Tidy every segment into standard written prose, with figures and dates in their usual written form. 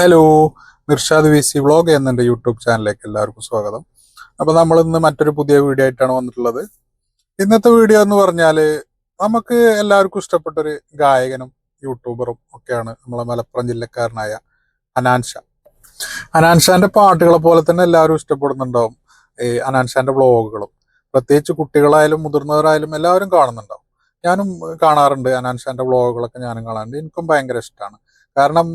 Hello, Nirshad V C vlog എന്നെ YouTube ചാനലിലേക്ക് എല്ലാവർക്കും സ്വാഗതം. അപ്പോൾ നമ്മൾ ഇന്ന് മറ്റൊരു പുതിയ വീഡിയോ ആയിട്ടാണ് വന്നിട്ടുള്ളത്. ഇന്നത്തെ വീഡിയോ എന്ന് പറഞ്ഞാൽ നമുക്ക് എല്ലാവർക്കും ഇഷ്ടപ്പെട്ടൊരു ഗായകനും യൂട്യൂബറും ഒക്കെയാണ് നമ്മളെ മലപ്പുറം ജില്ലക്കാരനായ അനാൻഷ. അനാൻഷാന്റെ പാട്ടുകളെ പോലെ തന്നെ എല്ലാവരും ഇഷ്ടപ്പെടുന്നുണ്ടാവും ഈ അനാൻഷാന്റെ വ്ളോഗുകളും. പ്രത്യേകിച്ച് കുട്ടികളായാലും മുതിർന്നവരായാലും എല്ലാവരും കാണുന്നുണ്ടാവും. ഞാനും കാണാറുണ്ട്, അനാൻഷാന്റെ വ്ളോഗുകളൊക്കെ ഞാനും കാണാറുണ്ട്. എനിക്കും ഭയങ്കര ഇഷ്ടമാണ്. കാരണം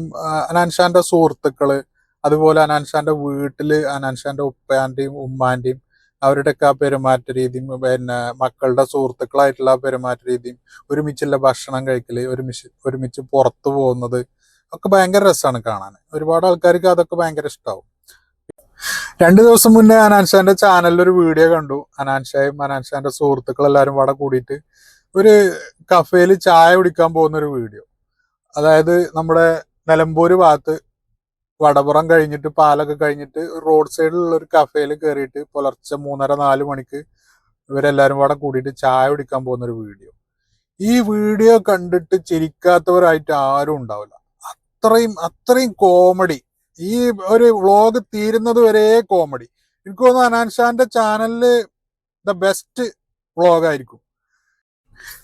അനാൻഷാന്റെ സുഹൃത്തുക്കള്, അതുപോലെ അനാൻഷാന്റെ വീട്ടില് അനാൻഷാന്റെ ഉപ്പാന്റെയും ഉമ്മാന്റെയും അവരുടെയൊക്കെ ആ പെരുമാറ്റ രീതിയും, പിന്നെ മക്കളുടെ സുഹൃത്തുക്കളായിട്ടുള്ള ആ പെരുമാറ്റ രീതിയും, ഒരുമിച്ചുള്ള ഭക്ഷണം കഴിക്കല്, ഒരുമിച്ച് പുറത്തു പോകുന്നത് ഒക്കെ ഭയങ്കര രസമാണ് കാണാൻ. ഒരുപാട് ആൾക്കാർക്ക് അതൊക്കെ ഭയങ്കര ഇഷ്ടമാവും. 2 ദിവസം മുന്നേ അനാൻഷാന്റെ ചാനലിൽ ഒരു വീഡിയോ കണ്ടു. അനാൻഷായും അനാൻഷാന്റെ സുഹൃത്തുക്കളെല്ലാരും അവിടെ കൂടിയിട്ട് ഒരു കഫേയിൽ ചായ കുടിക്കാൻ പോകുന്ന ഒരു വീഡിയോ. അതായത് നമ്മുടെ നിലമ്പൂര് ഭാഗത്ത് വടപുറം കഴിഞ്ഞിട്ട് പാലൊക്കെ കഴിഞ്ഞിട്ട് റോഡ് സൈഡിലുള്ള ഒരു കഫേയിൽ കയറിയിട്ട് പുലർച്ചെ 3:30-4 മണിക്ക് ഇവരെല്ലാരും കൂടെ കൂടിയിട്ട് ചായ കുടിക്കാൻ പോകുന്ന ഒരു വീഡിയോ. ഈ വീഡിയോ കണ്ടിട്ട് ചിരിക്കാത്തവരായിട്ട് ആരും ഉണ്ടാവില്ല. അത്രയും കോമഡി. ഈ ഒരു വ്ളോഗ് തീരുന്നത് വരെ കോമഡി. എനിക്ക് തോന്നുന്നു അനാൻഷാന്റെ ചാനലില് ദ ബെസ്റ്റ് വ്ളോഗായിരിക്കും.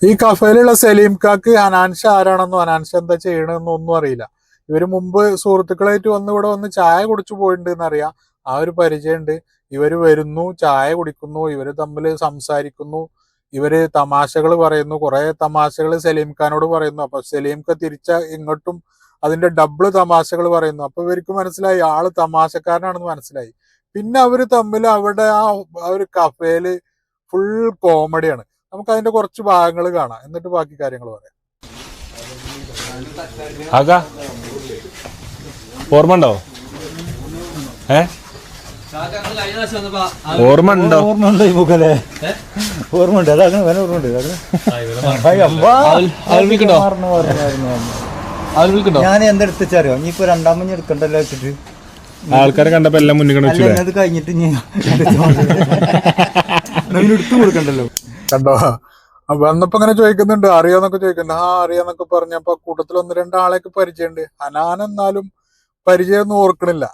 ഈ കഫേയിലുള്ള സലീം കാക്ക് അനാൻഷ ആരാണെന്നോ അനാൻഷ എന്താ ചെയ്യണമെന്നോ ഒന്നും അറിയില്ല. ഇവര് മുമ്പ് സുഹൃത്തുക്കളായിട്ട് ഇവിടെ വന്ന് ചായ കുടിച്ചു പോയിട്ടുണ്ട് എന്നറിയാം. ആ ഒരു പരിചയമുണ്ട്. ഇവര് വരുന്നു, ചായ കുടിക്കുന്നു, ഇവര് തമ്മിൽ സംസാരിക്കുന്നു, ഇവര് തമാശകൾ പറയുന്നു, കുറെ തമാശകൾ സലീം ഖാനോട് പറയുന്നു. അപ്പൊ സലീം ഖാൻ ഇങ്ങോട്ടും അതിന്റെ ഡബിള് തമാശകൾ പറയുന്നു. അപ്പൊ ഇവർക്ക് മനസ്സിലായി ആള് തമാശക്കാരനാണെന്ന് മനസ്സിലായി. പിന്നെ അവര് തമ്മിൽ അവിടെ ആ ഒരു കഫേയില് ഫുൾ കോമഡിയാണ്. നമുക്ക് അതിന്റെ കുറച്ച് ഭാഗങ്ങൾ കാണാം, എന്നിട്ട് ബാക്കി കാര്യങ്ങൾ പറയാം. ഓർമ്മ ഉണ്ടോ? ഓർമ്മ ഉണ്ടോ? ഓർമ്മ ഞാൻ എന്തെടുത്തറിയോ? ഇനിയിപ്പോ രണ്ടാമഞ്ഞ എടുക്കണ്ടല്ലോ വെച്ചിട്ട് ആൾക്കാരെ കണ്ടപ്പോ എല്ലാം മുന്നിൽ അത് കഴിഞ്ഞിട്ട് എടുത്തു കൊടുക്കണ്ടല്ലോ. കണ്ടോ? അപ്പൊ അന്നപ്പോ ഇങ്ങനെ ചോദിക്കുന്നുണ്ട്, അറിയാന്നൊക്കെ ചോദിക്കുന്നുണ്ട്. അറിയാന്നൊക്കെ പറഞ്ഞപ്പോ കൂട്ടത്തിൽ 1-2 ആളെയൊക്കെ പരിചയമുണ്ട്. എന്നാലും പരിചയമൊന്നും ഓർക്കണില്ല.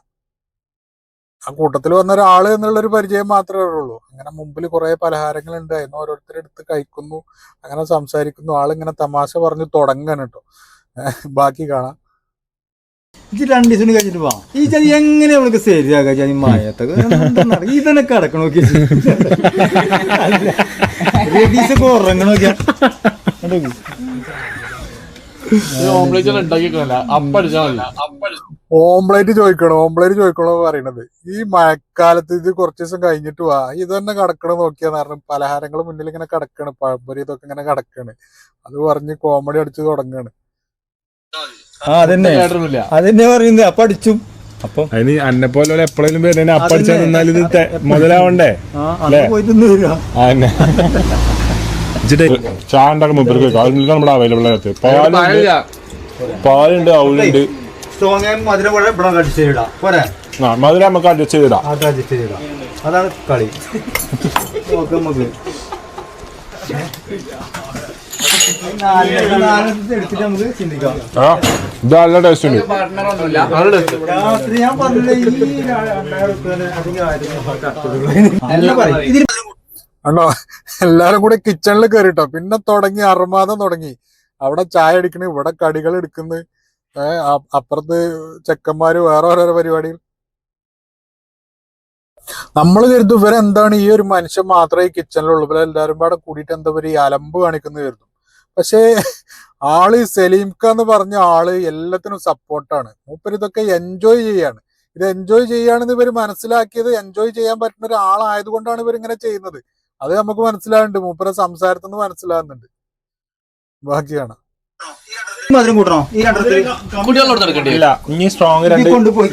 ആ കൂട്ടത്തിൽ വന്ന ഒരാള് എന്നുള്ളൊരു പരിചയം മാത്രമേ ഉള്ളൂ. അങ്ങനെ മുമ്പിൽ കുറെ പലഹാരങ്ങൾ ഉണ്ടായിരുന്നു, ഓരോരുത്തരെടുത്ത് കഴിക്കുന്നു, അങ്ങനെ സംസാരിക്കുന്നു. ആളിങ്ങനെ തമാശ പറഞ്ഞു തുടങ്ങാണ് കേട്ടോ. ബാക്കി കാണാം. ഇത് 2 ദിവസം കഴിഞ്ഞിട്ട് പോവാം. ഈ ചതി എങ്ങനെ അവൾക്ക് ശരിയാകാൻ മായത്തൊക്കെ ഇതന്നെ കിടക്കണ നോക്കി ഉറങ്ങണ നോക്കിയാ ഓംപ്ലേറ്റ് ചോദിക്കണോ പറയണത്. ഈ മഴക്കാലത്ത് ഇത് കുറച്ച് ദിവസം കഴിഞ്ഞിട്ട് വാ, ഇത് തന്നെ കിടക്കണ നോക്കിയാന്ന് പറഞ്ഞു. പലഹാരങ്ങൾ മുന്നിൽ ഇങ്ങനെ കിടക്കാണ്, പഴംപൊരി ഇതൊക്കെ ഇങ്ങനെ കിടക്കാണ്. അത് പറഞ്ഞ് കോമഡി അടിച്ച് തുടങ്ങാണ്. അതന്നെ പറയുന്നത്. അപ്പൊ അടിച്ചു. അപ്പൊ അതിന് അന്നെ പോലെ എപ്പോഴും പേര് അപ്പടിച്ചാൽ നിന്നാൽ ഇത് മുതലാവണ്ടേ? ചായ ഉണ്ടാക്കാൻ മുമ്പ് നമ്മുടെ അവൈലബിൾ ആയിട്ട് പാലുണ്ട്, അവളുണ്ട്. മധുര നമുക്ക് അഡ്ജസ്റ്റ് ചെയ്തിടാം. അതാണ് കളി. ഇത് നല്ല ടേസ്റ്റ് ഉണ്ട്. ആണോ? എല്ലാരും കൂടെ കിച്ചണിൽ കയറിട്ടോ. പിന്നെ തുടങ്ങി അർമാദം തുടങ്ങി. അവിടെ ചായ അടിക്കണ്, ഇവിടെ കടികൾ എടുക്കുന്നു, അപ്പുറത്ത് ചെക്കന്മാര് വേറെ ഓരോരോ പരിപാടികൾ. നമ്മൾ കരുതും ഇവരെന്താണ് ഈ ഒരു മനുഷ്യൻ മാത്രമേ ഈ കിച്ചണിലുള്ളൂ, ഇവരെല്ലാരും പാടെ കൂടിയിട്ട് എന്താ ഈ അലമ്പ് കാണിക്കുന്നു കരുതും. പക്ഷേ ആള് സലീം ഖാൻ എന്ന് പറഞ്ഞ ആള് എല്ലാത്തിനും സപ്പോർട്ടാണ്. മൂപ്പര് ഇതൊക്കെ എൻജോയ് ചെയ്യാണ്. ഇത് എൻജോയ് ചെയ്യാണെന്ന് ഇവർ മനസ്സിലാക്കിയത്, എൻജോയ് ചെയ്യാൻ പറ്റുന്ന ഒരാളായത് കൊണ്ടാണ് ഇവർ ഇങ്ങനെ ചെയ്യുന്നത്. അത് നമുക്ക് മനസ്സിലാകുന്നുണ്ട്, മൂപ്പരെ സംസാരത്തിൽ നിന്ന് മനസ്സിലാകുന്നുണ്ട്. ബാക്കിയാണ്. മധുരം കൂട്ടണോ? ഈ ഇല്ല, ഇനി സ്ട്രോങ് കൊണ്ടുപോയി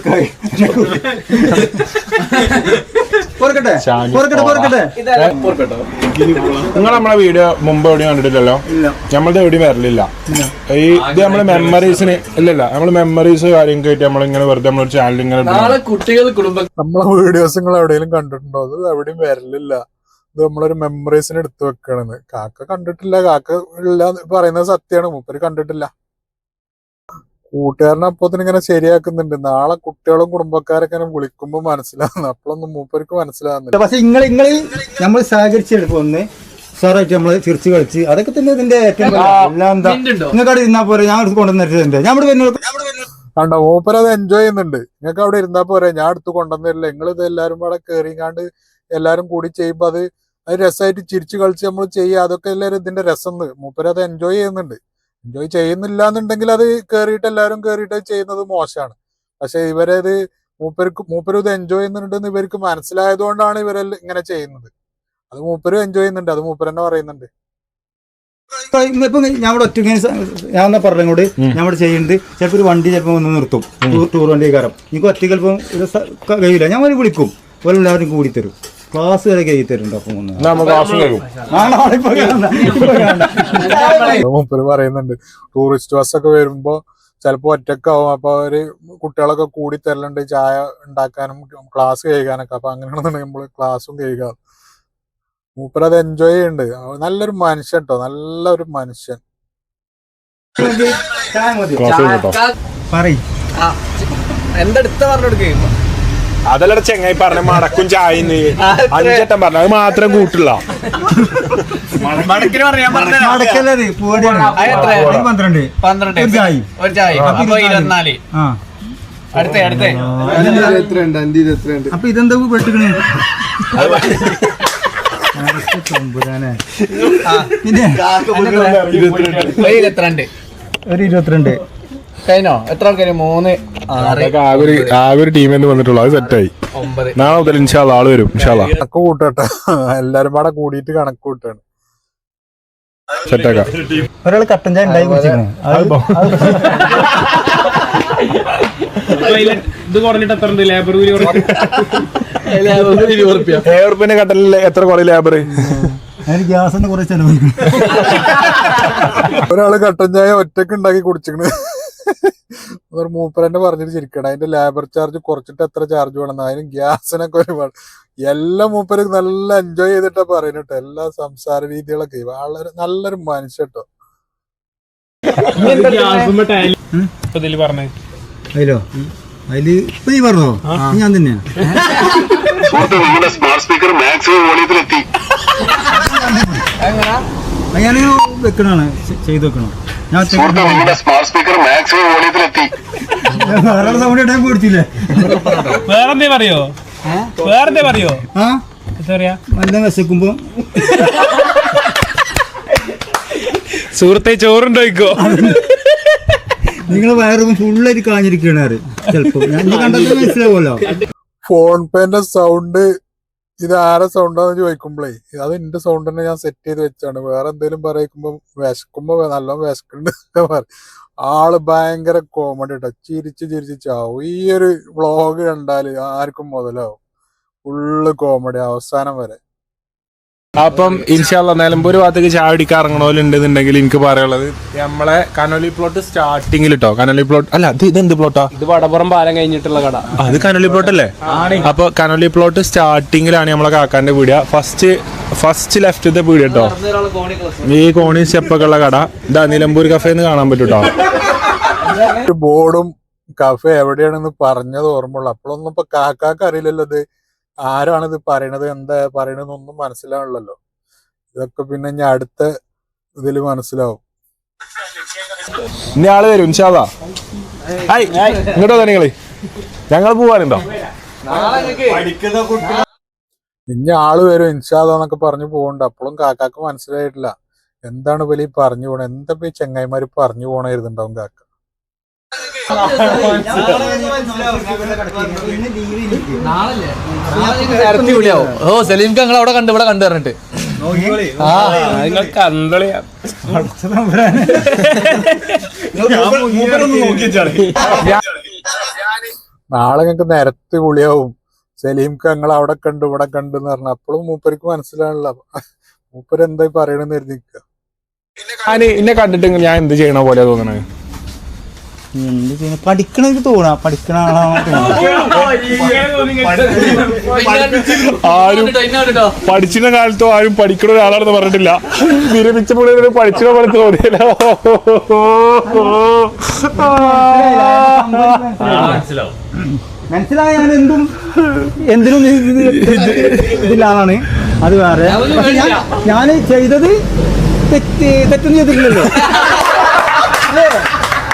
നിങ്ങൾ നമ്മളെ വീഡിയോ മുമ്പ് എവിടെയും കണ്ടിട്ടില്ലല്ലോ. നമ്മളത് എവിടെയും വരലില്ല. ഈ ഇത് നമ്മള് മെമ്മറീസിന് ഇല്ലല്ല, നമ്മള് മെമ്മറീസ് കാര്യങ്ങളായിട്ട് നമ്മളിങ്ങനെ വെറുതെ നമ്മളൊരു ചാനൽ ഇങ്ങനെ നമ്മളെ വീഡിയോസ് നിങ്ങൾ എവിടെയെങ്കിലും കണ്ടിട്ടുണ്ടോ? അത് എവിടെയും വരലില്ല. ഇത് നമ്മളൊരു മെമ്മറീസിന് എടുത്തു വെക്കണെന്ന്. കാക്ക കണ്ടിട്ടില്ല, കാക്ക ഇല്ല പറയുന്നത് സത്യമാണ്. മൂപ്പര് കണ്ടിട്ടില്ല. കൂട്ടുകാരനെ അപ്പത്തിന് ഇങ്ങനെ ശരിയാക്കുന്നുണ്ട്. നാളെ കുട്ടികളും കുടുംബക്കാരൊക്കെ ഇങ്ങനെ വിളിക്കുമ്പോ മനസ്സിലാവുന്നു. അപ്പോഴൊന്നും മൂപ്പർക്ക് മനസ്സിലാവുന്നില്ല. പക്ഷെ നമ്മൾ സഹകരിച്ചെടുക്കും ഒന്ന് സാറായിട്ട് നമ്മള് ചിരിച്ച് കളിച്ച് അതൊക്കെ തന്നെ ഇതിന്റെ ഏറ്റവും എല്ലാം എന്താ നിങ്ങൾക്ക് അവിടെ ഇരുന്നാ പോരെ, ഞാൻ എടുത്ത് കൊണ്ടുവന്നിട്ടുണ്ട്. ഞാൻ ഇവിടെ വരുന്ന കണ്ടോ മൂപ്പര് അത് എൻജോയ് ചെയ്യുന്നുണ്ട്. നിങ്ങൾക്ക് അവിടെ ഇരുന്നാ പോരെ, ഞാൻ എടുത്ത് കൊണ്ടുവന്നില്ല. നിങ്ങൾ ഇത് എല്ലാരും കൂടെ കയറിക്കാണ്ട് എല്ലാരും കൂടി ചെയ്യുമ്പോ അത് രസമായിട്ട് ചിരിച്ചു കളിച്ച് നമ്മൾ ചെയ്യുക. അതൊക്കെ എല്ലാവരും ഇതിന്റെ രസം. മൂപ്പര് അത് എൻജോയ് ചെയ്യുന്നുണ്ട്. എൻജോയ് ചെയ്യുന്നില്ല എന്നുണ്ടെങ്കിൽ അത് കയറിയിട്ട് എല്ലാവരും കയറിയിട്ട് ചെയ്യുന്നത് മോശമാണ്. പക്ഷെ ഇവരത് മൂപ്പര് ഇത് എൻജോയ് ചെയ്യുന്നുണ്ടെന്ന് ഇവർക്ക് മനസ്സിലായതുകൊണ്ടാണ് ഇവരെല്ലാം ഇങ്ങനെ ചെയ്യുന്നത്. അത് മൂപ്പരും എൻജോയ് ചെയ്യുന്നുണ്ട്. അത് മൂപ്പര് തന്നെ പറയുന്നുണ്ട്. ഇപ്പൊ ഞാൻ ഇവിടെ ഒറ്റ ഞാൻ എന്നാ പറഞ്ഞോട് ഞാൻ ഇവിടെ ചെയ്യുന്നത് ചിലപ്പോൾ ഒരു വണ്ടി ചിലപ്പോൾ ഒന്ന് നിർത്തും, ടൂർ വണ്ടി കയറാം. എനിക്ക് ഒറ്റ ചിലപ്പോൾ കഴിയില്ല, ഞാൻ ഒരു വിളിക്കും, ഓരോ എല്ലാവരും കൂടി തരും. ക്ലാസ് വരെ കൈ തരുന്നുണ്ട്. അപ്പം മൂപ്പര് പറയുന്നുണ്ട് ടൂറിസ്റ്റ് ബസ്സൊക്കെ വരുമ്പോ ചിലപ്പോ ഒറ്റക്കാവും. അപ്പൊ അവര് കുട്ടികളൊക്കെ കൂടി തരലുണ്ട് ചായ ഉണ്ടാക്കാനും ക്ലാസ് കഴിക്കാനൊക്കെ. അപ്പൊ അങ്ങനെയാണെന്നുണ്ടെങ്കിൽ നമ്മള് ക്ലാസ്സും കഴിക്കാം. മൂപ്പര് അത് എൻജോയ് ചെയ്യുന്നുണ്ട്. നല്ലൊരു മനുഷ്യൻ കേട്ടോ, നല്ലൊരു മനുഷ്യൻ. എന്തെടുത്ത പറഞ്ഞെടുക്കേ അതല്ല ചെങ്ങായി പറഞ്ഞ മടക്കും ചായന്ന് 5 വട്ടം പറഞ്ഞു, അത് മാത്രം കൂട്ടില്ല. മടക്കിന് പറയാൻ പറഞ്ഞത് 12 ഒരു ചായ അപ്പൊ 24. അടുത്തേ അപ്പൊ ഇതെന്താ പെട്ടിക്കണേ? ഒരു 22 കഴിഞ്ഞോ? എത്ര ആൾക്കാര്? 3, 6, ആകെ ഒരു ടീമിൽ വന്നിട്ടുള്ളൂ. അത് സെറ്റായി. 9. നാളെ മുതൽ ഇൻഷാല്ലാ ആള് വരും. ഇൻഷാല്ലാ കണക്ക് കൂട്ടട്ടെ, എല്ലാരും പാടെ കൂടിയിട്ട് കണക്ക് കൂട്ടാണ്. സെറ്റാക്കാം. ഒരാൾ കട്ടൻ ചായ ഉണ്ടായി കുടിച്ചിരിക്കണേ. ഇത് കുറഞ്ഞിട്ട് എത്ര ഉണ്ട് ലേബർ കൂലി? 7 കട്ടലിൽ എത്ര കുറേ ലേബർ? ഗ്യാസിന് കുറെ ചെലവഴിക്കണം. ഒരാള് കട്ടൻ ചായ ഒറ്റക്ക് ഉണ്ടാക്കി കുടിച്ചിക്കണ്. മൂപ്പരന്നെ പറഞ്ഞിട്ട് ചിരിക്കണം. അതിന്റെ ലേബർ ചാർജ് കുറച്ചിട്ട് എത്ര ചാർജ് വേണം, അതിന് ഗ്യാസിനൊക്കെ ഒരുപാട്. എല്ലാം മൂപ്പര് നല്ല എൻജോയ് ചെയ്തിട്ടാ പറയുന്നത്. എല്ലാ സംസാര രീതികളൊക്കെ വളരെ നല്ലൊരു മനുഷ്യട്ടോ. അതിലോ അതില് ഇപ്പൊ നീ പറഞ്ഞോ? ഞാൻ തന്നെയാ. ഞാൻ വെക്കണാണ്, ചെയ്ത് വെക്കണം. ഞാൻ വേറെ സൗണ്ട് ഇടാൻ പേടിച്ചില്ലേ? വേറെന്തേ പറയോ? ആ നല്ല വിശക്കുമ്പോ സുഹൃത്തെ ചോറുണ്ടോയിക്കോ? നിങ്ങള് വയറും ഫുള്ളായിട്ട് കാഞ്ഞിരിക്കണാറ് ചിലപ്പോ. ഞാൻ കണ്ടത് മനസ്സിലാവുമല്ലോ. ഫോൺ പേന്റെ സൗണ്ട് ഇത് ആരെ സൗണ്ടാന്ന് ചോദിക്കുമ്പോഴേ അത് എന്റെ സൗണ്ട് തന്നെ ഞാൻ സെറ്റ് ചെയ്ത് വെച്ചാണ്. വേറെ എന്തെങ്കിലും വിശക്കുമ്പോ നല്ല വിശക്കുന്നുണ്ട് പറയും. ആള് ഭയങ്കര കോമഡി കേട്ടോ, ചിരിച്ച് ചാവും. ഈ ഒരു വ്ളോഗ് കണ്ടാല് ആർക്കും മുതലാവും. ഫുള്ള് കോമഡി അവസാനം വരെ. അപ്പം ഇൻഷാല്ലാ നിലമ്പൂർ ഭാഗത്തേക്ക് ചായ കുടിക്കാൻ ഇറങ്ങണോലുണ്ടെന്നുണ്ടെങ്കിൽ എനിക്ക് പറയാനുള്ളത് നമ്മളെ കനോലി പ്ലോട്ട് സ്റ്റാർട്ടിങ്ങിൽ കേട്ടോ. കനോലി പ്ലോട്ട് അല്ല, ഇതെന്ത് പ്ലോട്ടാ? ഇത് വടപ്പുറം പാലം കഴിഞ്ഞിട്ടുള്ള കട. അത് കനോലി പ്ലോട്ട് അല്ലേ? അപ്പൊ കനോലി പ്ലോട്ട് സ്റ്റാർട്ടിങ്ങിലാണ് നമ്മളെ കാക്കാന്റെ പീടിയ. ഫസ്റ്റ് ലെഫ്റ്റത്തെ പീടിയ കേട്ടോ. ഈ കോണി സ്റ്റെപ്പൊക്കെ ഉള്ള കട. ഇതാ നിലമ്പൂർ കഫേന്ന് കാണാൻ പറ്റും കേട്ടോ. ബോർഡും കഫേ എവിടെയാണെന്ന് പറഞ്ഞത് ഓർമ്മയുള്ളു. അപ്പോഴൊന്നും ഇപ്പൊ കാക്കാക്ക് അറിയില്ലല്ലോ ഇത് ആരാണിത് പറയണത്, എന്താ പറയണതെന്നൊന്നും മനസ്സിലാവുള്ളല്ലോ. ഇതൊക്കെ പിന്നെ ഞാൻ അടുത്ത ഇതില് മനസ്സിലാവും. ഇനി ആള് വരും ഇൻഷാല്ലാ. ഇങ്ങോട്ടോ നിങ്ങള് ഞങ്ങൾ പോവാനുണ്ടോ? ഇനി ആള് വരും ഇൻഷാല്ലാന്നൊക്കെ പറഞ്ഞു പോകണ്ട. അപ്പോഴും കാക്കാക്ക് മനസ്സിലായിട്ടില്ല എന്താണ് വലിയ പറഞ്ഞു പോണേ, എന്താ ഈ ചെങ്ങായിമാര് പറഞ്ഞു പോണായിരുന്നുണ്ടാവും കാക്ക. ഓ സലീംക്ക് ഞങ്ങൾ അവിടെ കണ്ടു, ഇവിടെ കണ്ടു പറഞ്ഞിട്ട് നാളെ ഞങ്ങക്ക് നിരത്ത് കുളിയാവും. സലീംക്ക് ഞങ്ങൾ അവിടെ കണ്ടു ഇവിടെ കണ്ടു എന്ന് പറഞ്ഞ അപ്പോഴും മൂപ്പർക്ക് മനസ്സിലാണല്ലോ. മൂപ്പര് എന്താ പറയണെന്ന് കരുതി നിൽക്കുക. എന്നെ കണ്ടിട്ട് ഞാൻ എന്ത് ചെയ്യണ പോലെ തോന്നണേ? എന്ത് ചെയ്യുന്നു പഠിക്കണമെങ്കിൽ തോന്നാ പഠിക്കണ ആരും പഠിച്ചിരുന്ന കാലത്തും ആരും പഠിക്കുന്ന ഒരാളാണെന്ന് പറഞ്ഞിട്ടില്ല. വിരമിച്ചപ്പോൾ പഠിച്ചിരുന്ന പോലെ തോന്നിയല്ല. മനസ്സിലായ ഞാൻ എന്തിനും ഇതിലാണ് അത് വേറെ. പക്ഷെ ഞാൻ ചെയ്തത് തെറ്റൊന്നും ചെയ്തിട്ടില്ലല്ലോ അല്ലേ?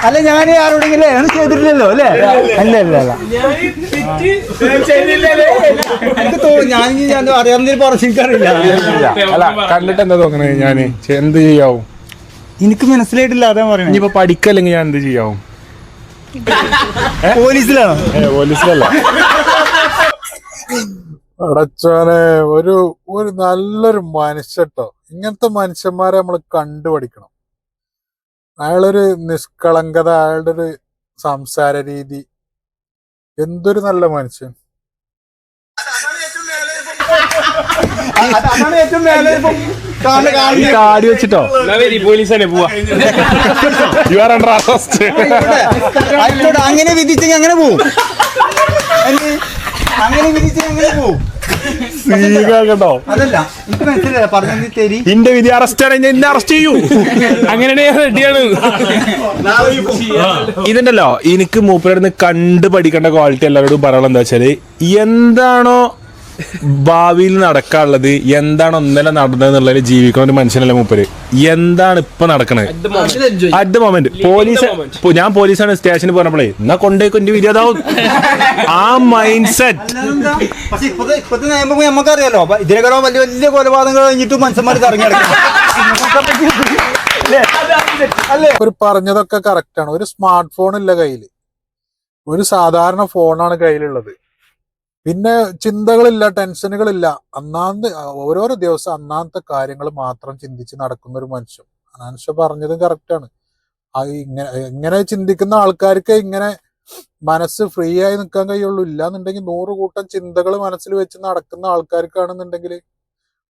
അല്ല ഞാൻ ആരോടെങ്കിലും അങ്ങനെ ചെയ്തിട്ടില്ലല്ലോ അല്ലേ? അല്ല അല്ല അല്ല എനിക്ക് തോന്നുന്നു ഞാൻ അറിയാവുന്ന പറഞ്ഞിരിക്കാറില്ല. അല്ല കണ്ടിട്ട് എന്താ തോന്നണേ? ഞാന് എന്ത് ചെയ്യാവും? എനിക്ക് മനസ്സിലായിട്ടില്ല. അതാ പറയുന്നത്. ഇനിയിപ്പോ പഠിക്കല്ലെങ്കിൽ ഞാൻ എന്ത് ചെയ്യാവും? പോലീസിലാണോ? പോലീസിലല്ല. അടച്ചാനെ ഒരു ഒരു നല്ലൊരു മനുഷ്യട്ടോ. ഇങ്ങനത്തെ മനുഷ്യന്മാരെ നമ്മൾ കണ്ടുപഠിക്കണം. അയാളൊരു നിഷ്കളങ്കത, അയാളുടെ ഒരു സംസാര രീതി, എന്തൊരു നല്ല മനുഷ്യൻ. അതാണ് ഏറ്റവും മേലെ കാടി വെച്ചിട്ടോ പോലീസല്ലേ പോവാ. You are under arrest. അങ്ങനെ വിധിച്ചെങ്കിൽ അങ്ങനെ പോവും. അങ്ങനെ വിധിച്ചെങ്കിൽ അങ്ങനെ പോവും. കേട്ടോ, അതല്ല എനിക്ക് മനസ്സിലായ പറഞ്ഞത് ശരി. എന്റെ വിധി അറസ്റ്റ് ആണ്, എന്നെ അറസ്റ്റ് ചെയ്യൂ. അങ്ങനെയാണെങ്കിൽ റെഡിയാണ്. ഇതുണ്ടല്ലോ, എനിക്ക് മൂപ്പരടുന്ന് കണ്ടു പഠിക്കേണ്ട ക്വാളിറ്റി എല്ലാവരോടും പറയാനുള്ള എന്താ വെച്ചാല്, എന്താണോ ഭാവിയിൽ നടക്കാനുള്ളത്, എന്താണ് ഒന്നല്ല നടന്നതെന്നുള്ളതിൽ ജീവിക്കുന്ന ഒരു മനുഷ്യനല്ല മൂപ്പര്. എന്താണ് ഇപ്പൊ നടക്കണത് അറ്റ് ദ മൊമെന്റ്. പോലീസ്, ഞാൻ പോലീസാണ് സ്റ്റേഷനിൽ പറഞ്ഞപ്പോഴേ എന്നാ കൊണ്ടേക്കും എന്റെ വിധി അതാവും. ആ മൈൻഡ് സെറ്റ്. പക്ഷെ ഇപ്പത്തെ നിയമം നമുക്കറിയാലോ. ഇതിനേക്കാളോ വലിയ വലിയ കൊലപാതകങ്ങൾ കഴിഞ്ഞിട്ട് മനുഷ്യന്മാർ ഇറങ്ങി ഒരു പറഞ്ഞതൊക്കെ കറക്റ്റാണ്. ഒരു സ്മാർട്ട് ഫോൺ ഇല്ല കയ്യിൽ, ഒരു സാധാരണ ഫോണാണ് കയ്യിലുള്ളത്. പിന്നെ ചിന്തകളില്ല, ടെൻഷനുകളില്ല. ഓരോരോ ദിവസം അന്നാമത്തെ കാര്യങ്ങൾ മാത്രം ചിന്തിച്ച് നടക്കുന്ന ഒരു മനുഷ്യൻ. അനാൻഷ പറഞ്ഞതും കറക്റ്റാണ്. ഇങ്ങനെ ചിന്തിക്കുന്ന ആൾക്കാർക്ക് ഇങ്ങനെ മനസ്സ് ഫ്രീ ആയി നിൽക്കാൻ കഴിയുള്ളൂ. ഇല്ലാന്നുണ്ടെങ്കിൽ 100 കൂട്ടം ചിന്തകൾ മനസ്സിൽ വെച്ച് നടക്കുന്ന ആൾക്കാർക്കാണെന്നുണ്ടെങ്കിൽ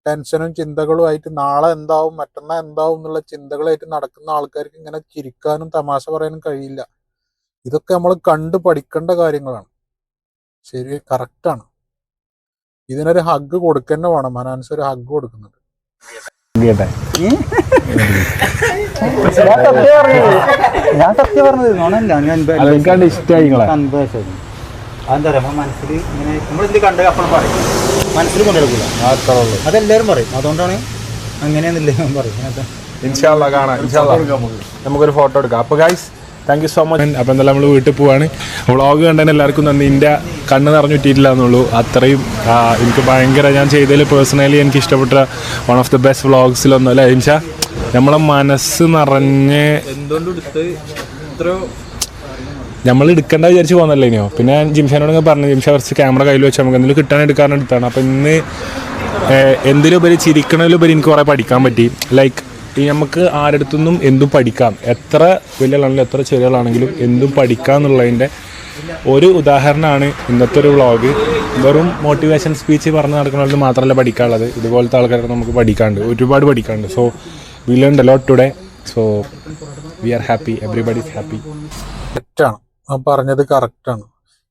ടെൻഷനും ചിന്തകളും ആയിട്ട് നാളെ എന്താവും മറ്റന്നാൾ എന്താവും എന്നുള്ള ചിന്തകളായിട്ട് നടക്കുന്ന ആൾക്കാർക്ക് ഇങ്ങനെ ചിരിക്കാനും തമാശ പറയാനും കഴിയില്ല. ഇതൊക്കെ നമ്മൾ കണ്ടു പഠിക്കേണ്ട കാര്യങ്ങളാണ്. ശരി, കറക്റ്റാണ്. ഇതിനൊരു ഹഗ് കൊടുക്കന്നെ വേണം. അനാൻസ് ഒരു ഹഗ് കൊടുക്കുന്നുണ്ട്. ഞാൻ സത്യം പറഞ്ഞത് നോണല്ല. ഇഷ്ടമായി അതെന്താ പറയാ, മനസ്സിൽ ഇങ്ങനെ നമ്മളിത് കണ്ട അപ്പോൾ പറയും, മനസ്സിൽ കൊണ്ടെടുക്കില്ല. അതെല്ലാവരും പറയും. അതുകൊണ്ടാണ് അങ്ങനെയാന്നില്ല പറയും. ഇൻഷാ അല്ലാഹ് കാണാം. ഇൻഷാ അല്ലാഹ് നമുക്കൊരു ഫോട്ടോ എടുക്കാം. അപ്പോൾ guys, thank you so much. അപ്പോൾ എന്തായാലും നമ്മൾ വീട്ടിൽ പോവാണ്. വ്ളോഗ് കണ്ടതിന് എല്ലാവർക്കും നന്ദി. എൻ്റെ കണ്ണ് നിറഞ്ഞു കിട്ടിയിട്ടില്ല എന്നുള്ളൂ. അത്രയും എനിക്ക് ഭയങ്കര, ഞാൻ ചെയ്തതിൽ പേഴ്സണലി എനിക്ക് ഇഷ്ടപ്പെട്ട വൺ ഓഫ് ദി ബെസ്റ്റ് വ്ളോഗ്സിലൊന്നും അല്ലേ ഇൻഷാ. നമ്മളെ മനസ്സ് നിറഞ്ഞ് നമ്മൾ എടുക്കേണ്ട വിചാരിച്ച് പോകുന്നല്ലേ ഇനിയോ. പിന്നെ ഞാൻ ജിംഷാനോട് പറഞ്ഞു, ജിംഷ കുറച്ച് ക്യാമറ കയ്യിൽ വെച്ച് നമുക്ക് എന്തെങ്കിലും കിട്ടാൻ എടുക്കാനും എടുത്താണ്. അപ്പോൾ ഇന്ന് എന്തിലുപരി ചിരിക്കണതിലുപരി എനിക്ക് കുറേ പഠിക്കാൻ പറ്റി. ലൈക്ക് നമുക്ക് ആരടുത്തുനിന്നും എന്തും പഠിക്കാം. എത്ര വലിയ ആളാണെങ്കിലും എത്ര ചെറിയ ആളാണെങ്കിലും എന്തും പഠിക്കാം എന്നുള്ളതിൻ്റെ ഒരു ഉദാഹരണമാണ് ഇന്നത്തെ ഒരു വ്ളോഗ്. വെറും മോട്ടിവേഷൻ സ്പീച്ച് പറഞ്ഞ് നടക്കുന്നത് മാത്രമല്ല പഠിക്കാനുള്ളത്, ഇതുപോലത്തെ ആൾക്കാർക്ക് നമുക്ക് പഠിക്കാണ്ട്, ഒരുപാട് പഠിക്കാണ്ട്. So we learned a lot today. So we are happy, everybody is happy. കറക്റ്റാണ്, പറഞ്ഞത് കറക്റ്റാണ്.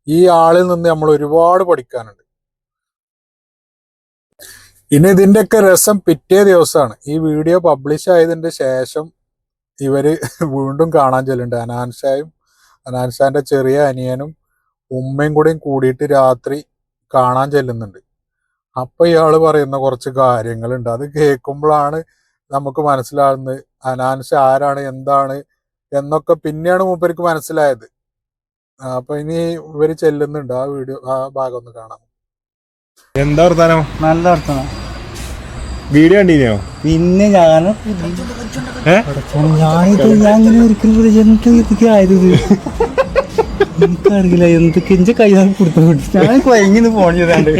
ഈ ആളിൽ നിന്ന് നമ്മൾ ഒരുപാട് പഠിക്കാനുണ്ട്. ഇനി ഇതിൻ്റെയൊക്കെ രസം പിറ്റേ ദിവസമാണ്. ഈ വീഡിയോ പബ്ലിഷ് ആയതിൻ്റെ ശേഷം ഇവര് വീണ്ടും കാണാൻ ചെല്ലുന്നുണ്ട്. അനാൻഷാന്റെ ചെറിയ അനിയനും ഉമ്മയും കൂടെയും കൂടിയിട്ട് രാത്രി കാണാൻ ചെല്ലുന്നുണ്ട്. അപ്പൊ ഇയാള് പറയുന്ന കുറച്ച് കാര്യങ്ങളുണ്ട്. അത് കേൾക്കുമ്പോഴാണ് നമുക്ക് മനസ്സിലാകുന്നത് അനാൻഷ ആരാണ്, എന്താണ് എന്നൊക്കെ പിന്നെയാണ് മൂപ്പർക്ക് മനസ്സിലായത്. അപ്പൊ ഇനി ഇവര് ചെല്ലുന്നുണ്ട്. ആ വീഡിയോ, ആ ഭാഗം ഒന്ന് കാണാം. എന്താ വർത്താനോ? നല്ല അർത്ഥമാണ്. വീഡിയോ കണ്ടീനോ? പിന്നെ ഞാനിങ്ങനെ ഒരിക്കലും ആയത് എനിക്കറിയില്ല എന്തൊക്കെ എന്റെ കൈ കൊടുത്തു. ഞാൻ കൊയങ്ങിന്ന് ഫോൺ ചെയ്താണ്ട്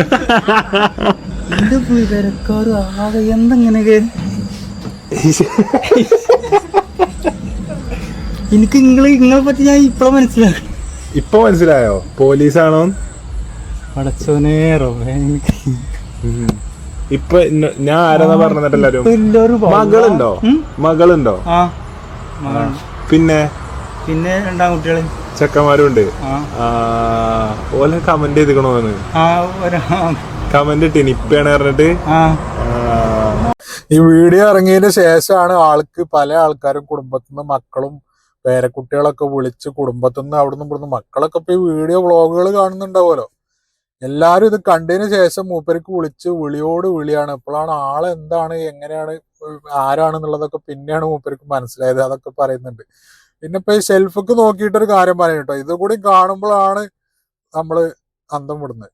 എന്റെ വിവരക്കാരും ആകെ എന്തെങ്ങനെയൊക്കെ. എനിക്ക് നിങ്ങളെ പറ്റി ഞാൻ ഇപ്പഴാ മനസ്സിലാക്കി. ഇപ്പൊ മനസ്സിലായോ പോലീസാണോ? അടച്ചോനേ എനിക്ക് ഇപ്പൊ ഞാൻ ആരാന്നാ പറഞ്ഞിട്ടല്ലോ. മകളുണ്ടോ? മകളുണ്ടോ? പിന്നെ പിന്നെ രണ്ടാൺകുട്ടികള് ചെക്കന്മാരും ഉണ്ട്. ആ ഓലെ കമന്റ് ചെയ്തിക്കണോന്ന് ആ കമന്റ് ഇട്ട് നിപ്പയാണ് പറഞ്ഞിട്ട്. ആ ഈ വീഡിയോ ഇറങ്ങിയതിന് ശേഷമാണ് പല ആൾക്കാരും കുടുംബത്തിൽ നിന്ന് മക്കളും പേരക്കുട്ടികളൊക്കെ വിളിച്ച് കുടുംബത്തിൽ നിന്ന് അവിടെ നിന്ന് ഇവിടുന്ന് മക്കളൊക്കെ ഇപ്പൊ ഈ വീഡിയോ വ്ളോഗുകൾ കാണുന്നുണ്ടാവുമല്ലോ. എല്ലാരും ഇത് കണ്ടതിന് ശേഷം മൂപ്പർക്ക് വിളിയോട് വിളിയാണ്. ഇപ്പോഴാണ് ആളെന്താണ് എങ്ങനെയാണ് ആരാണെന്നുള്ളതൊക്കെ പിന്നെയാണ് മൂപ്പർക്ക് മനസ്സിലായത്. അതൊക്കെ പറയുന്നുണ്ട്. പിന്നെ ഇപ്പൊ ഈ ഷെൽഫൊക്കെ നോക്കിയിട്ടൊരു കാര്യം പറയും കേട്ടോ. ഇതുകൂടി കാണുമ്പോഴാണ് നമ്മള് അന്തം വിടുന്നത്.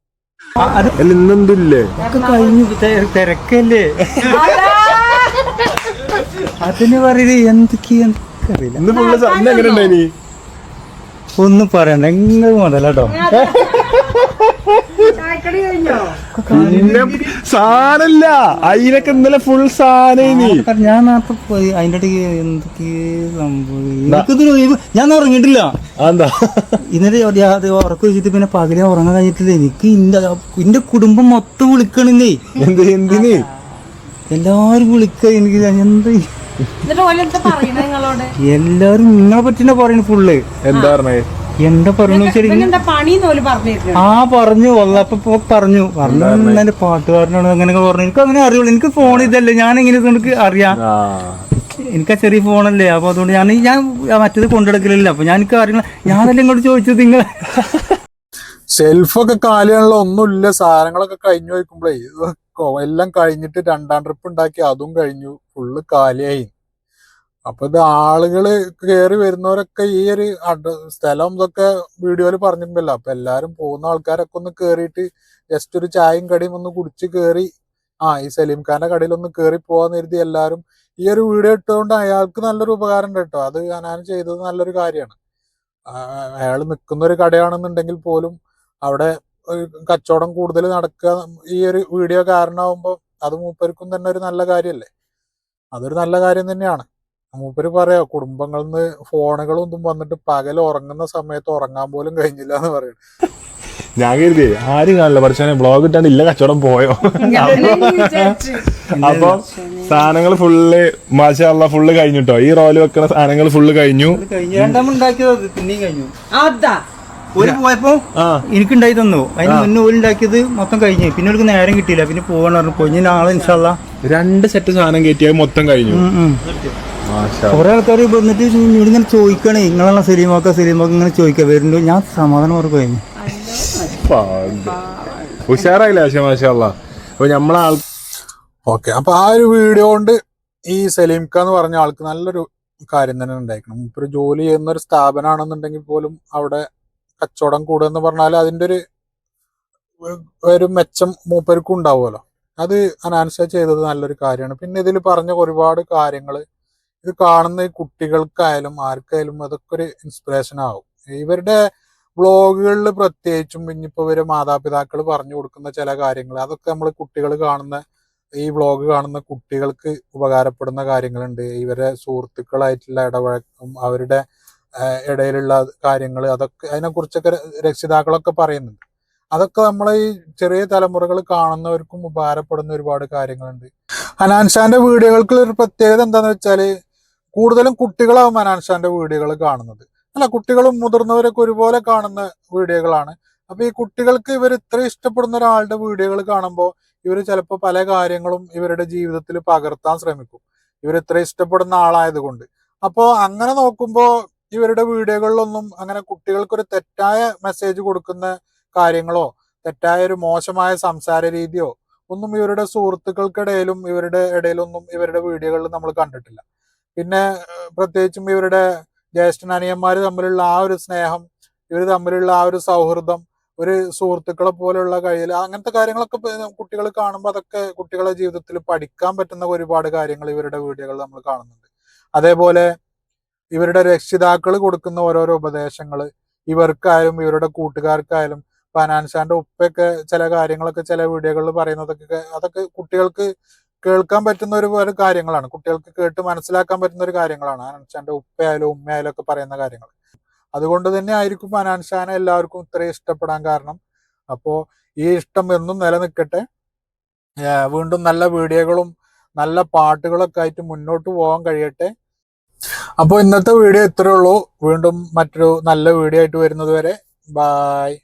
ഇന്നെന്തില്ലേ കഴിഞ്ഞു തിരക്കല്ലേ അതിന് പറയുന്നത് എന്തൊക്കെയാ അറിയില്ല. ഇന്ന് ഫുള്ള് എങ്ങനെ ഉണ്ടായിനി ഒന്നും പറയണ്ട നിങ്ങൾ മുതലാട്ടോ. പിന്നെ സാധനല്ല അതിനൊക്കെ ഇന്നലെ ഫുൾ സാധനം. ഞാൻ നേരത്തെ പോയി അതിന്റെ ഇടയ്ക്ക് എന്തൊക്കെയോ സംഭവം. ഞാൻ ഉറങ്ങിയിട്ടില്ല. എന്താ ഇന്നലെ ഉറക്കം വെച്ചിട്ട് പിന്നെ പകലെ ഉറങ്ങാൻ കഴിഞ്ഞിട്ടില്ല. എനിക്ക് എന്റെ കുടുംബം മൊത്തം വിളിക്കണെന്നേ. എന്തിന് എല്ലാരും വിളിക്ക. എനിക്ക് എന്ത് എല്ലാരും നിങ്ങളെ പറ്റിന്നെ പറയുന്നു ഫുള്ള്. എന്താ പറഞ്ഞേ എന്താ പറഞ്ഞു പറഞ്ഞു വല്ലപ്പോ പറഞ്ഞു പാട്ടുകാരനാണ് അങ്ങനെയൊക്കെ പറഞ്ഞു. എനിക്ക് അങ്ങനെ അറിയുള്ളൂ. എനിക്ക് ഫോൺ ഇതല്ലേ, ഞാൻ എങ്ങനെ എനിക്ക് അറിയാം. എനിക്ക് ആ ചെറിയ ഫോണല്ലേ. അപ്പൊ അതുകൊണ്ട് ഞാൻ മറ്റേത് കൊണ്ടെടുക്കലില്ല. അപ്പൊ ഞാൻ എനിക്ക് അറിയണം. ഞാനല്ലേ ഇങ്ങോട്ട് ചോദിച്ചത് നിങ്ങൾ ഷെൽഫൊക്കെ കാലിയാണല്ലോ. ഒന്നുമില്ല. സാധനങ്ങളൊക്കെ കഴിഞ്ഞു വയ്ക്കുമ്പോഴേ എല്ലാം കഴിഞ്ഞിട്ട് 2ാം ട്രിപ്പ് ഉണ്ടാക്കി. അതും കഴിഞ്ഞു. ഫുള്ള് കാലിയായി. അപ്പൊ ഇത് ആളുകള് കയറി വരുന്നവരൊക്കെ ഈ ഒരു സ്ഥലം ഇതൊക്കെ വീഡിയോയില് പറഞ്ഞിട്ടുണ്ടല്ലോ. അപ്പൊ എല്ലാരും പോകുന്ന ആൾക്കാരൊക്കെ ഒന്ന് കേറിയിട്ട് ജസ്റ്റ് ഒരു ചായയും കടിയും ഒന്ന് കുടിച്ച് കേറി ഈ സലീം ഖാന്റെ കടയിൽ ഒന്ന് കേറി പോവാന്ന് കരുതി എല്ലാരും ഈ ഒരു വീഡിയോ ഇട്ടുകൊണ്ട് അയാൾക്ക് നല്ലൊരു ഉപകാരം ഉണ്ട് കേട്ടോ. അത് ഞാൻ ചെയ്തത് നല്ലൊരു കാര്യമാണ്. അയാൾ നിൽക്കുന്ന ഒരു കടയാണെന്നുണ്ടെങ്കിൽ പോലും അവിടെ കച്ചവടം കൂടുതൽ നടക്കുക ഈ ഒരു വീഡിയോ കാരണമാകുമ്പോൾ അത് മൂപ്പർക്കും തന്നെ ഒരു നല്ല കാര്യമല്ലേ. അതൊരു നല്ല കാര്യം തന്നെയാണ്. മൂപ്പര് പറയാ കുടുംബങ്ങളിൽ നിന്ന് ഫോണുകളും ഒന്നും വന്നിട്ട് പകൽ ഉറങ്ങുന്ന സമയത്ത് ഉറങ്ങാൻ പോലും കഴിഞ്ഞില്ല എന്ന് പറയുന്നത്. ഞാൻ കരുതി ആരും കാണില്ല. പക്ഷേ ബ്ലോഗ് ഇട്ടാണ്ട് ഇല്ല കച്ചവടം പോയോ. അപ്പൊ സാധനങ്ങൾ ഫുള്ള് മാഷാഅല്ലാഹ് ഫുള്ള് കഴിഞ്ഞിട്ടോ. ഈ റോല് വെക്കുന്ന സാധനങ്ങൾ ഫുള്ള് കഴിഞ്ഞു. ഉണ്ടാക്കിയത് പിന്നെയും കഴിഞ്ഞു. ഒരു പോയപ്പോ എനിക്കുണ്ടായി തന്നു. അതിന് മുന്നേ ഓല് ഉണ്ടാക്കിയത് മൊത്തം കഴിഞ്ഞു. പിന്നെ അവർക്ക് നേരം കിട്ടിയില്ല. പിന്നെ പോവാൻ പറഞ്ഞു. പോയി നാളെ ഇൻഷാല്ലാ 2 സെറ്റ് സാധനം കയറ്റിയത് മൊത്തം കഴിഞ്ഞു. കുറെ ആൾക്കാർ വന്നിട്ട് ഇങ്ങനെ ചോദിക്കണേ നിങ്ങളാണ് സലീമൊക്കെ ഇങ്ങനെ ചോദിക്കുക വരുന്നുണ്ട്. ഞാൻ സമാധാനം ഉറപ്പ് കഴിഞ്ഞു. ഉഷാറായില്ല മാഷാഅല്ലാഹ്. അപ്പൊ നമ്മളെ ഓക്കെ. അപ്പൊ ആ ഒരു വീഡിയോ കൊണ്ട് ഈ സലീം ഖാൻ എന്ന് പറഞ്ഞ ആൾക്ക് നല്ലൊരു കാര്യം തന്നെ ഉണ്ടായിരിക്കണം. ഒരു ജോലി ചെയ്യുന്ന ഒരു സ്ഥാപനമാണെന്നുണ്ടെങ്കിൽ പോലും അവിടെ കച്ചവടം കൂടുക എന്ന് പറഞ്ഞാൽ അതിൻ്റെ ഒരു മെച്ചം മൂപ്പർക്കും ഉണ്ടാവുമല്ലോ. അത് അനാൻസ ചെയ്തത് നല്ലൊരു കാര്യമാണ്. പിന്നെ ഇതിൽ പറഞ്ഞ ഒരുപാട് കാര്യങ്ങൾ ഇത് കാണുന്ന ഈ കുട്ടികൾക്കായാലും ആർക്കായാലും അതൊക്കെ ഒരു ഇൻസ്പിറേഷൻ ആവും. ഇവരുടെ വ്ളോഗുകളിൽ പ്രത്യേകിച്ചും ഇനിയിപ്പോൾ ഇവരെ മാതാപിതാക്കൾ പറഞ്ഞു കൊടുക്കുന്ന ചില കാര്യങ്ങൾ അതൊക്കെ നമ്മൾ കുട്ടികൾ കാണുന്ന ഈ വ്ളോഗ് കാണുന്ന കുട്ടികൾക്ക് ഉപകാരപ്പെടുന്ന കാര്യങ്ങളുണ്ട്. ഇവരെ സുഹൃത്തുക്കളായിട്ടുള്ള ഇടപഴക്കം അവരുടെ ഇടയിലുള്ള കാര്യങ്ങൾ അതൊക്കെ അതിനെക്കുറിച്ചൊക്കെ രക്ഷിതാക്കളൊക്കെ പറയുന്നുണ്ട്. അതൊക്കെ നമ്മളെ ഈ ചെറിയ തലമുറകൾ കാണുന്നവർക്കും ഉപകാരപ്പെടുന്ന ഒരുപാട് കാര്യങ്ങളുണ്ട്. ഹനാൻഷാന്റെ വീഡിയോകൾക്ക് ഒരു പ്രത്യേകത എന്താണെന്ന് വെച്ചാൽ കൂടുതലും കുട്ടികളാവും ഹനാൻഷാന്റെ വീഡിയോകൾ കാണുന്നത്. അല്ല, കുട്ടികളും മുതിർന്നവരൊക്കെ ഒരുപോലെ കാണുന്ന വീഡിയോകളാണ്. അപ്പൊ ഈ കുട്ടികൾക്ക് ഇവർ ഇത്ര ഇഷ്ടപ്പെടുന്ന ഒരാളുടെ വീഡിയോകൾ കാണുമ്പോൾ ഇവർ ചിലപ്പോൾ പല കാര്യങ്ങളും ഇവരുടെ ജീവിതത്തിൽ പകർത്താൻ ശ്രമിക്കും, ഇവർ ഇത്ര ഇഷ്ടപ്പെടുന്ന ആളായതുകൊണ്ട്. അപ്പോൾ അങ്ങനെ നോക്കുമ്പോൾ ഇവരുടെ വീഡിയോകളിലൊന്നും അങ്ങനെ കുട്ടികൾക്കൊരു തെറ്റായ മെസ്സേജ് കൊടുക്കുന്ന കാര്യങ്ങളോ തെറ്റായ ഒരു മോശമായ സംസാര രീതിയോ ഒന്നും ഇവരുടെ സുഹൃത്തുക്കൾക്കിടയിലും ഇവരുടെ ഇടയിലൊന്നും ഇവരുടെ വീഡിയോകളിൽ നമ്മൾ കണ്ടിട്ടില്ല. പിന്നെ പ്രത്യേകിച്ചും ഇവരുടെ ജ്യേഷ്ഠനനിയന്മാർ തമ്മിലുള്ള ആ ഒരു സ്നേഹം, ഇവർ തമ്മിലുള്ള ആ ഒരു സൗഹൃദം, ഒരു സുഹൃത്തുക്കളെ പോലെയുള്ള കഴിയൽ, അങ്ങനത്തെ കാര്യങ്ങളൊക്കെ കുട്ടികൾ കാണുമ്പോൾ അതൊക്കെ കുട്ടികളുടെ ജീവിതത്തിൽ പഠിക്കാൻ പറ്റുന്ന ഒരുപാട് കാര്യങ്ങൾ ഇവരുടെ വീഡിയോകൾ നമ്മൾ കാണുന്നുണ്ട്. അതേപോലെ ഇവരുടെ രക്ഷിതാക്കൾ കൊടുക്കുന്ന ഓരോരോ ഉപദേശങ്ങൾ ഇവർക്കായാലും ഇവരുടെ കൂട്ടുകാർക്കായാലും ഹനാൻഷാന്റെ ഉപ്പയൊക്കെ ചില കാര്യങ്ങളൊക്കെ ചില വീഡിയോകളിൽ പറയുന്നതൊക്കെ അതൊക്കെ കുട്ടികൾക്ക് കേൾക്കാൻ പറ്റുന്ന ഒരു കാര്യങ്ങളാണ്, കുട്ടികൾക്ക് കേട്ട് മനസ്സിലാക്കാൻ പറ്റുന്ന ഒരു കാര്യങ്ങളാണ് ഹനാൻഷാന്റെ ഉപ്പയായാലും ഉമ്മയായാലും ഒക്കെ പറയുന്ന കാര്യങ്ങൾ. അതുകൊണ്ട് തന്നെ ആയിരിക്കും ഹനാൻഷാനെ എല്ലാവർക്കും ഇത്രയും ഇഷ്ടപ്പെടാൻ കാരണം. അപ്പോൾ ഈ ഇഷ്ടം എന്നും നിലനിൽക്കട്ടെ. വീണ്ടും നല്ല വീഡിയോകളും നല്ല പാട്ടുകളൊക്കെ ആയിട്ട് മുന്നോട്ട് പോകാൻ കഴിയട്ടെ. അപ്പോൾ ഇന്നത്തെ വീഡിയോ ഇത്രേ ഉള്ളൂ. വീണ്ടും മറ്റൊരു നല്ല വീഡിയോ ആയിട്ട് വരുന്നത് വരെ ബായ്.